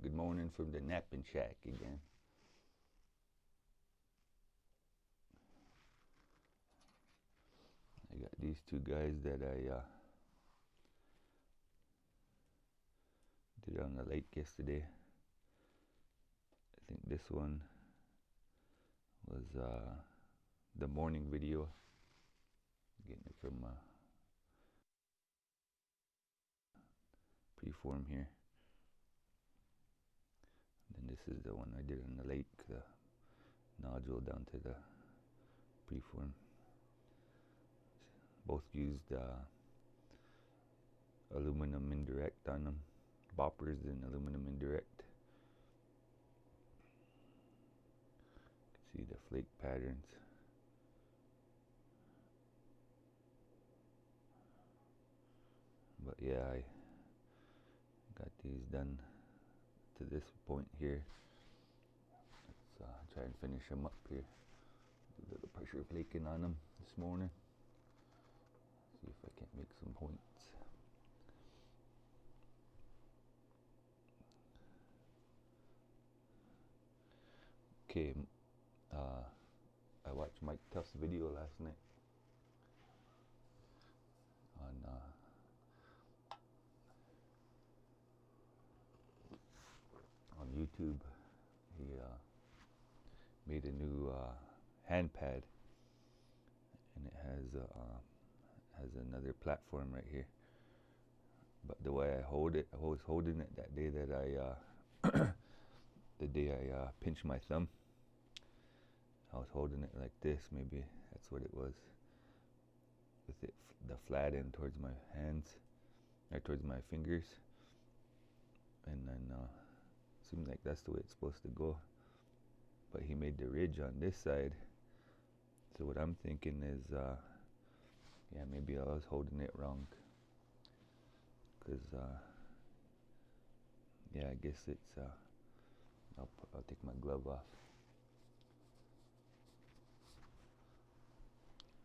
Good morning from the napping shack again. I got these two guys that I did on the lake yesterday. I think this one was the morning video. Getting it from preform here. And then this is the one I did on the lake, the nodule down to the preform. Both used aluminum indirect on them, boppers and aluminum indirect. You can see the flake patterns. But yeah, I got these done to this point here. Let's try and finish them up here. Do a little pressure flaking on them this morning. See if I can't make some points. Okay, I watched Mike Tuff's video last night on YouTube. He made a new hand pad, and it has another platform right here. But the way I hold it, I was holding it that day that the day I pinched my thumb. I was holding it like this, maybe that's what it was, with it the flat end towards my hands, or towards my fingers, and then seems like that's the way it's supposed to go. But he made the ridge on this side, so what I'm thinking is, yeah, maybe I was holding it wrong, because yeah, I guess it's I'll take my glove off.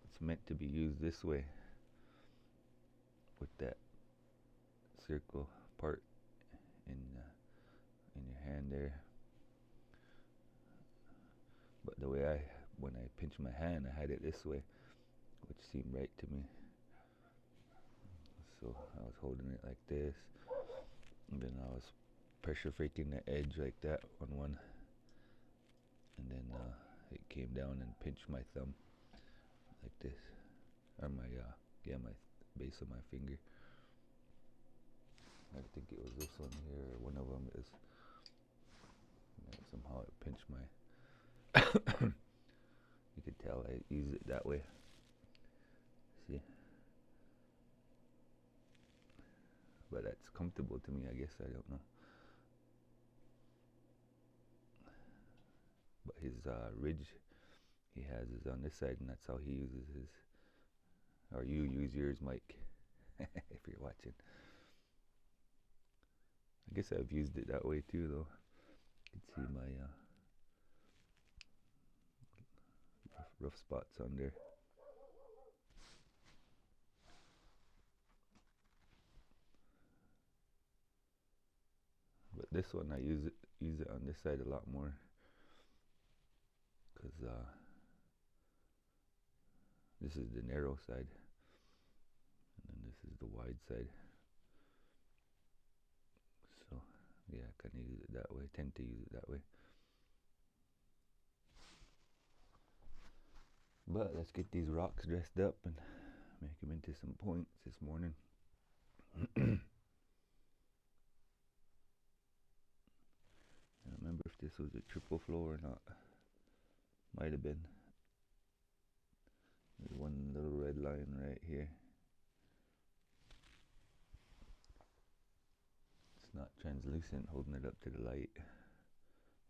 It's meant to be used this way, with that circle part in your hand there. But the way when I pinched my hand, I had it this way, which seemed right to me. So I was holding it like this, and then I was pressure faking the edge like that on one, and then it came down and pinched my thumb like this, or my my base of my finger. I think it was this one here, or one of them is. Somehow it pinched my. You could tell I use it that way. See, but that's comfortable to me, I guess. I don't know. But his ridge he has is on this side, and that's how he uses his. Or you use yours, Mike, if you're watching. I guess I've used it that way too, though. You can see my rough spots on there. But this one I use it on this side a lot more, because this is the narrow side, and then this is the wide side. So yeah, I kind of use it that way. Tend to use it that way. But let's get these rocks dressed up and make them into some points this morning. I don't remember if this was a triple flow or not. Might have been. There's one little red line right here. It's not translucent, holding it up to the light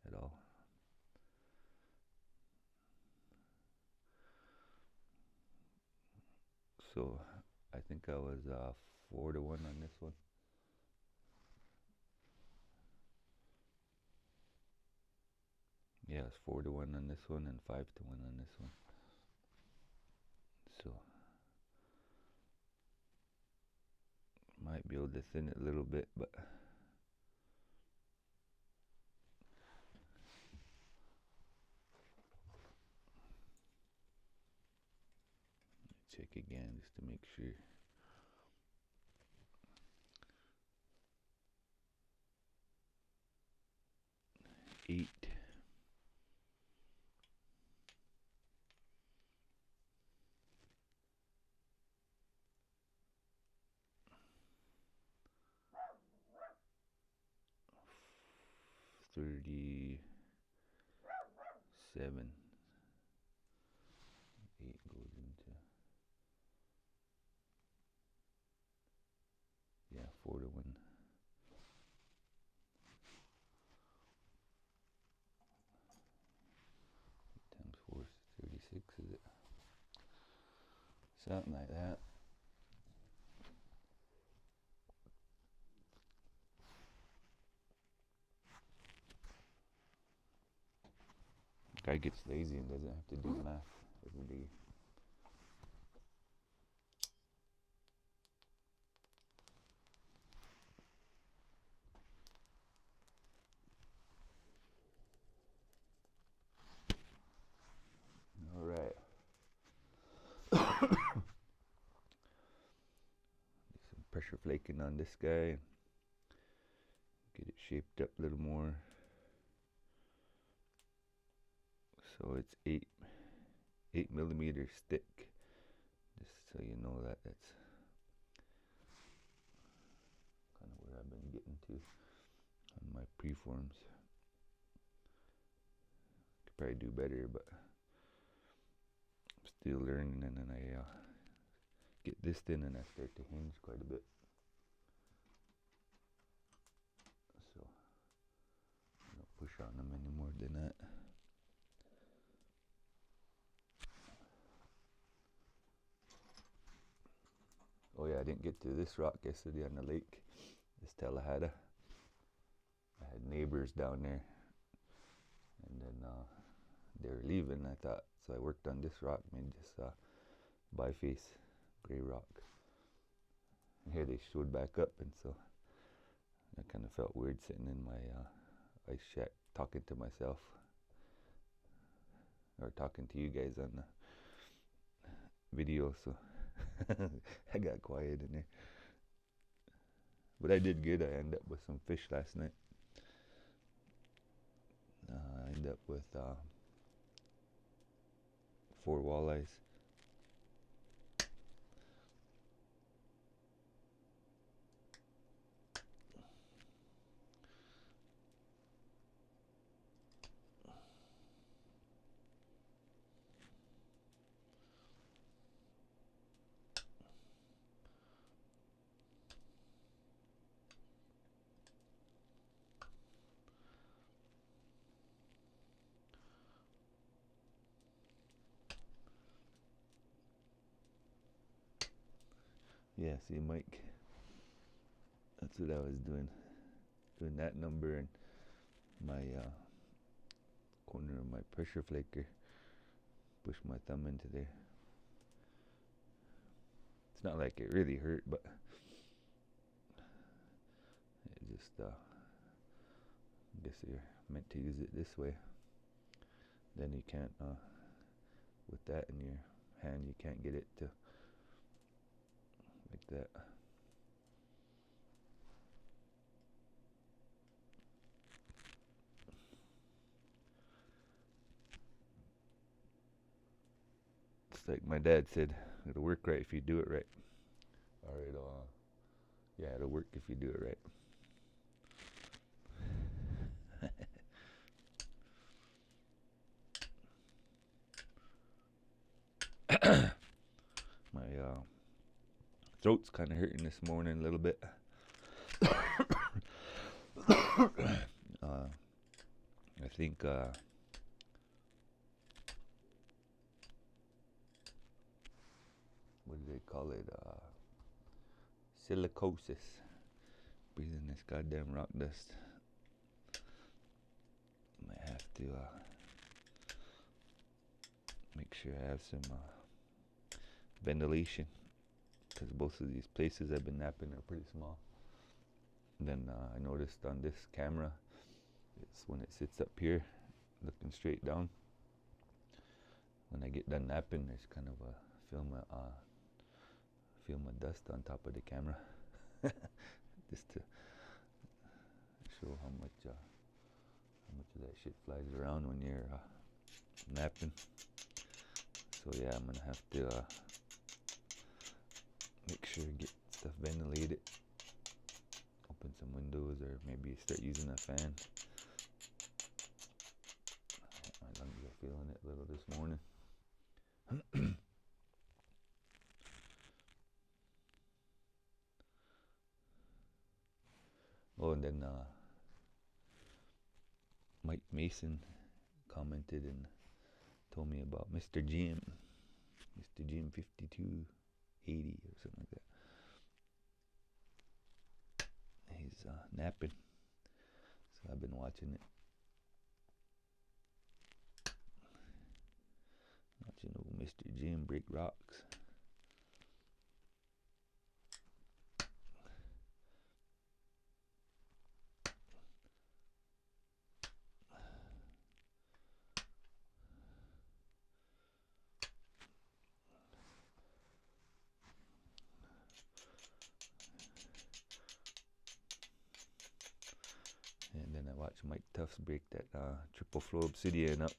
at all. So I think I was 4-1 on this one. Yeah, it's 4-1 on this one and 5-1 on this one. So might be able to thin it a little bit, but check again just to make sure. 8. $37. 8 goes into, yeah, 4 to 1. Times 4 is 36, is it? Something like that. Guy gets lazy and doesn't have to do math every day. All right. Some pressure flaking on this guy. Get it shaped up a little more. So it's 8 millimeters thick. Just so you know that that's kind of where I've been getting to on my preforms. Could probably do better, but I'm still learning. And then I get this thin and I start to hinge quite a bit. So I don't push on them any more than that. Oh yeah, I didn't get to this rock yesterday on the lake. This Talahada. I had neighbors down there, and then they were leaving. I thought, so I worked on this rock, made this biface gray rock. And here they showed back up, and so I kind of felt weird sitting in my ice shack talking to myself, or talking to you guys on the video. So I got quiet in there. But I did good. I ended up with some fish last night. I ended up with 4 walleyes. Yeah, see, Mike, that's what I was doing that number, and my corner of my pressure flaker, push my thumb into there. It's not like it really hurt, but it just I guess you're meant to use it this way. Then you can't with that in your hand, you can't get it to like that. It's like my dad said, it'll work right if you do it right. Or it'll work if you do it right. My throat's kind of hurting this morning a little bit. I think what do they call it? Silicosis. Breathing this goddamn rock dust. Might have to make sure I have some ventilation, because both of these places I've been napping are pretty small. And then I noticed on this camera, it's when it sits up here looking straight down, when I get done napping, there's kind of a film a dust on top of the camera, just to show how much of that shit flies around when you're napping. So yeah, I'm gonna have to make sure to get stuff ventilated, open some windows, or maybe start using a fan. My lungs are feeling it a little this morning. Oh, and then Mike Mason commented and told me about Mr. Jim 5280 or something like that. He's napping, so I've been watching it. Watching old Mr. Jim break rocks. And then I watched Mike Tufts break that triple flow Obsidian up.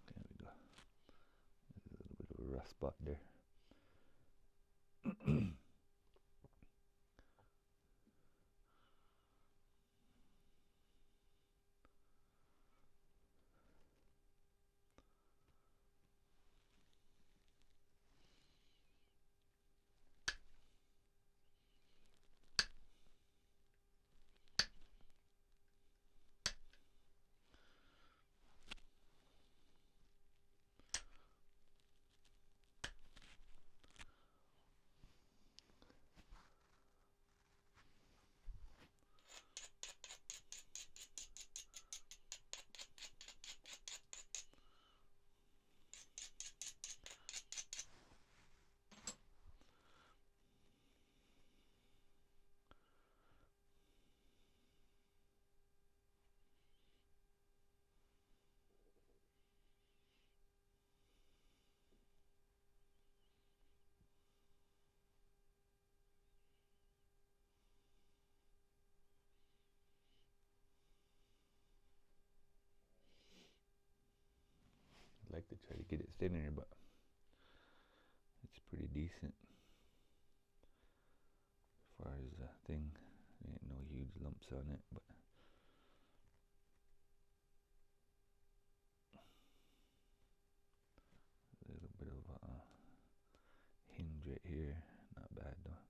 There we go. There's a little bit of a rough spot there. I'd like to try to get it thinner, but it's pretty decent as far as the thing. There ain't no huge lumps on it, but a little bit of a hinge right here. Not bad though.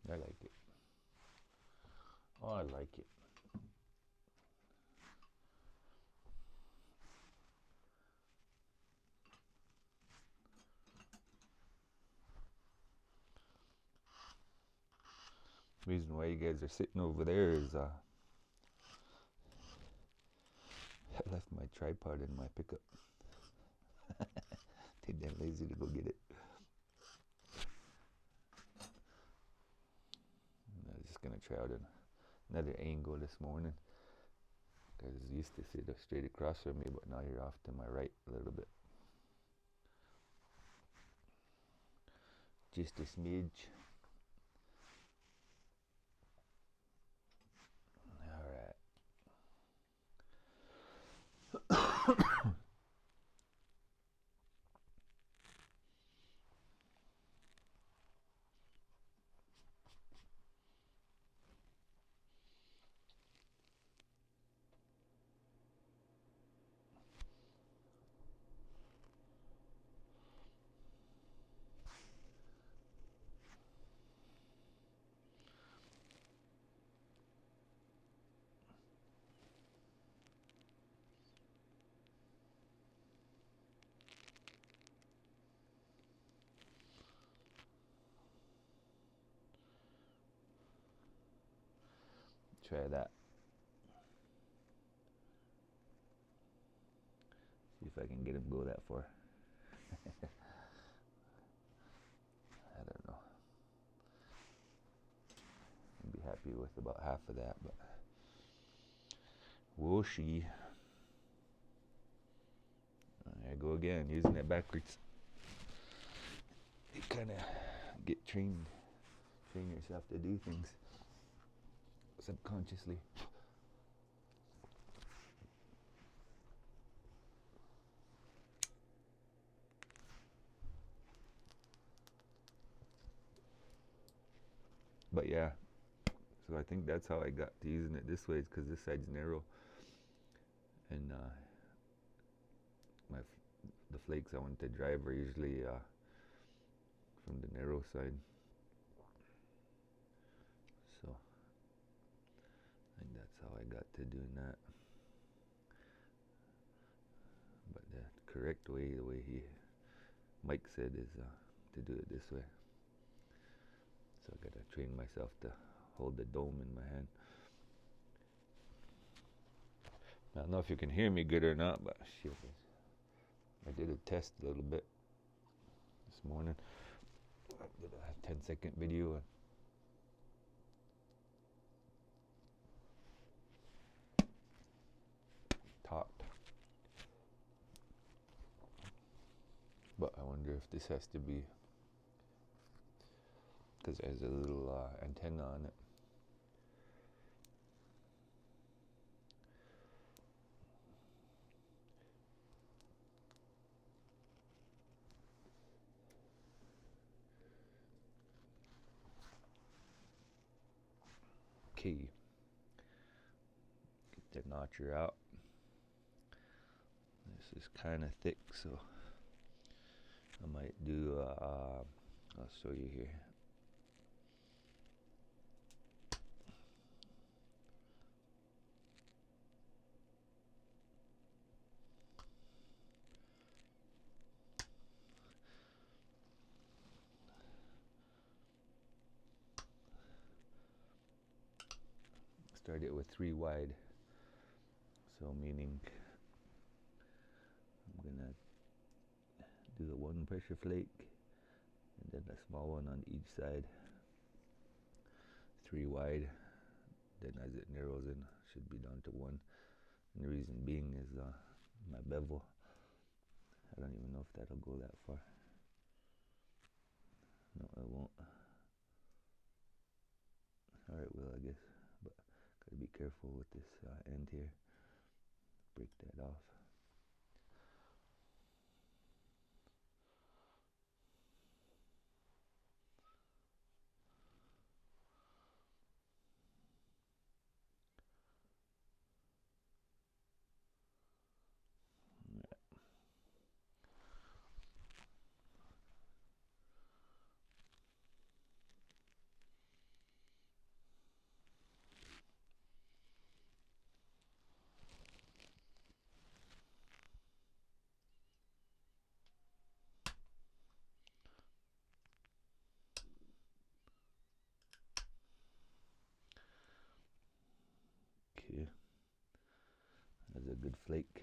I like it. Oh, I like it. Reason why you guys are sitting over there is I left my tripod in my pickup. Too damn lazy to go get it. I was just gonna try out another angle this morning. Guys used to sit straight across from me, but now you're off to my right a little bit. Just a smidge. Try that. See if I can get him go that far. I don't know. I'd be happy with about half of that, but we'll see. There I go again, using it backwards. You kind of get train yourself to do things subconsciously. But yeah, so I think that's how I got to using it this way, is because this side's narrow, and the flakes I want to drive are usually from the narrow side. So I think that's how I got to doing that. But the correct way, the way Mike said, is to do it this way. So I gotta train myself to hold the dome in my hand. I don't know if you can hear me good or not, but shit, I did a test a little bit this morning. I did a 10-second video and talked. But I wonder if this has to be, because it has a little antenna on it. Okay, get the notcher out. This is kind of thick, so I might do, I'll show you here. Start it with 3 wide, so meaning I'm gonna do the 1 pressure flake and then a small one on each side, 3 wide, then as it narrows in should be down to 1. And the reason being is my bevel, I don't even know if that'll go that far. No, it won't. Or it will, I guess, but gotta be careful with this end here. Break that off. a good flake.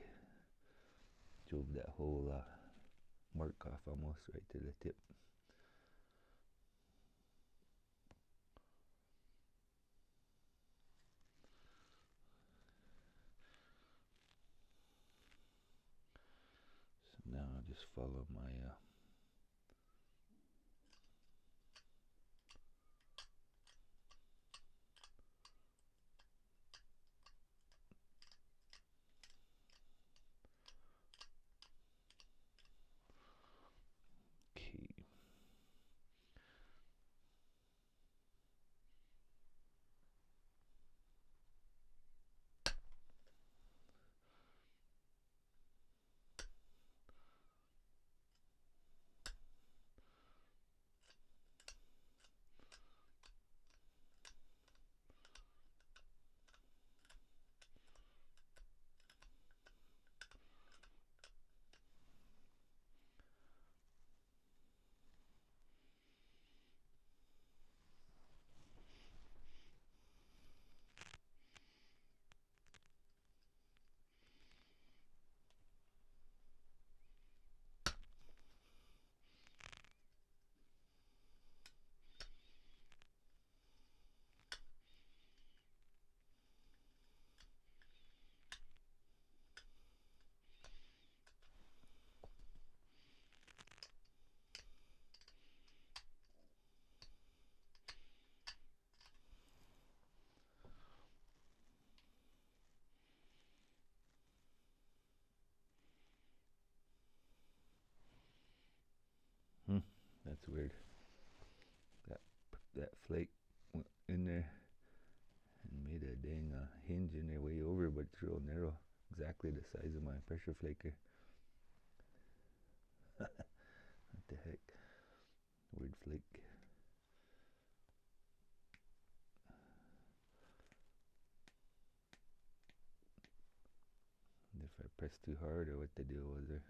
Drove that whole mark off almost right to the tip. So now I'll just follow my key. That's weird. That flake went in there and made a dang hinge in there way over, but it's real narrow. Exactly the size of my pressure flaker. What the heck? Weird flake. If I pressed too hard or what the deal was there.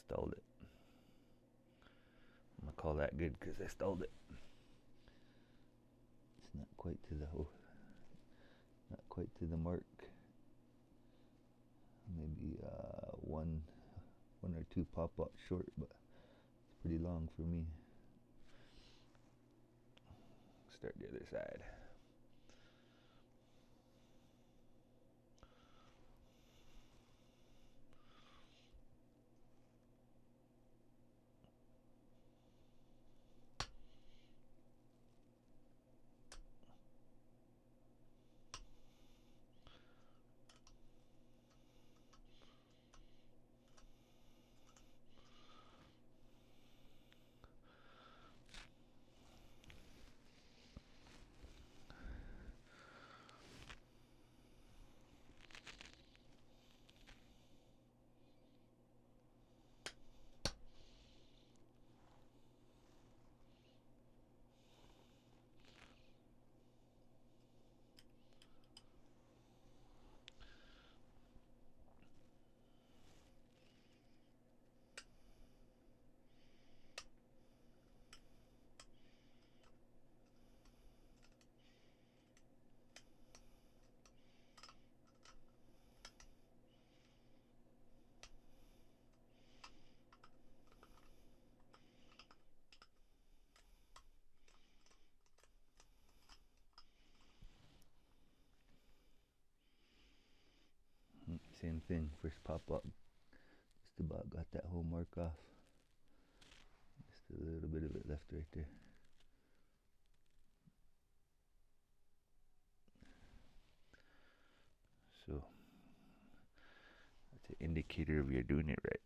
Stalled it. I'm gonna call that good because I stalled it. It's not quite to the not quite to the mark. Maybe one or two pop out short, but it's pretty long for me. Start the other side. Same thing, first pop up, just about got that whole mark off. Just a little bit of it left right there. So that's an indicator of you're doing it right.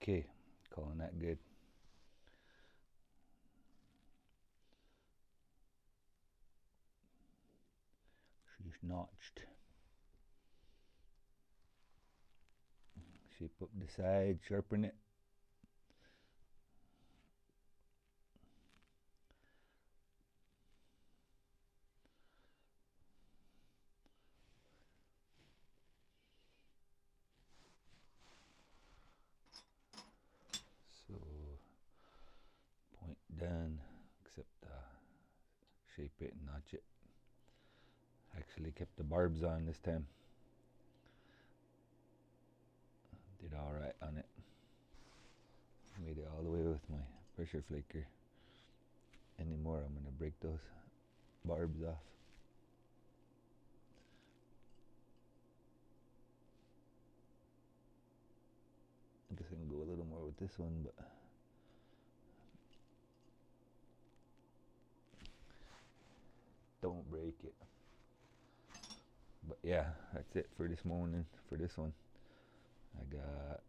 Okay, calling that good. She's notched. Shape up the side, sharpen it. So point done, except shape it and notch it. Actually kept the barbs on this time. Did alright on it. Made it all the way with my pressure flaker. Anymore, I'm gonna break those barbs off. I guess I can go a little more with this one, but don't break it. But yeah, that's it for this morning, for this one. I got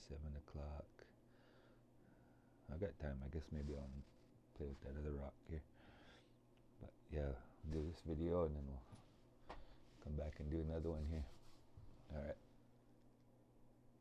7 o'clock. I got time, I guess maybe I'll play with that other rock here. But yeah, do this video and then we'll come back and do another one here. Alright.